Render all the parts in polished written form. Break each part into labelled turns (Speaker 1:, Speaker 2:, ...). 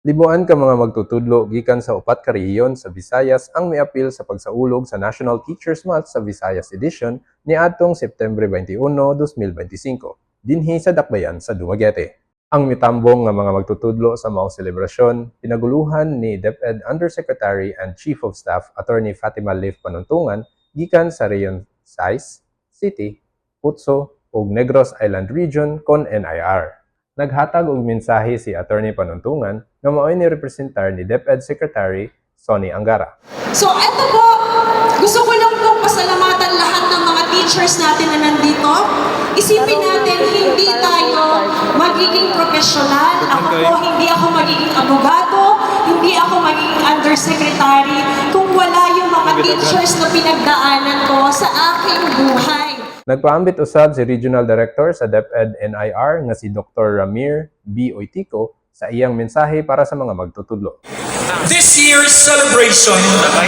Speaker 1: Libuan ka mga magtutudlo gikan sa upat ka rehiyon sa Visayas ang miapil sa pagsaulog sa National Teachers Month sa Visayas Edition niadtong September 21, 2025 dinhi sa Dakbayan sa Dumaguete. Ang mitambong nga mga magtutudlo sa maong selebrasyon pinaguluhan ni DepEd Undersecretary and Chief of Staff Attorney Fatima Leif Panuntungan gikan sa Rehiyon 6, City, Putso ug Negros Island Region kon NIR. Naghatag og mensahe si Attorney Panuntungan nga mao'y ni-representar ni DepEd Secretary Sonny Angara.
Speaker 2: So eto po, gusto ko lang po pasalamatan lahat ng mga teachers natin na nandito. Isipin natin, hindi tayo magiging profesional. Hindi ako magiging abogado, hindi ako magiging undersecretary kung wala yung mga teachers na pinagdaanan ko sa aking buhay.
Speaker 1: Nagpaambit usab si Regional Director sa DepEd NIR nga si Dr. Ramir B. Oitico sa iyang mensahe para sa mga magtutudlo.
Speaker 3: This year's celebration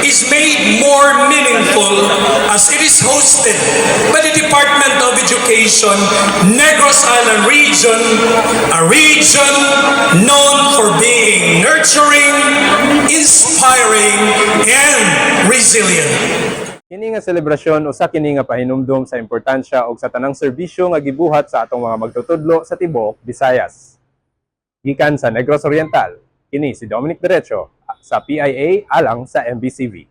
Speaker 3: is made more meaningful as it is hosted by the Department of Education, Negros Island Region, a region known for being nurturing, inspiring, and resilient.
Speaker 1: Kini nga selebrasyon usa kini nga pahinumdom sa importansya og sa tanang serbisyo nga gibuhat sa atong mga magtutudlo sa tibuok Visayas. Gikan sa Negros Oriental, kini si Dominic Derecho sa PIA alang sa MBCV.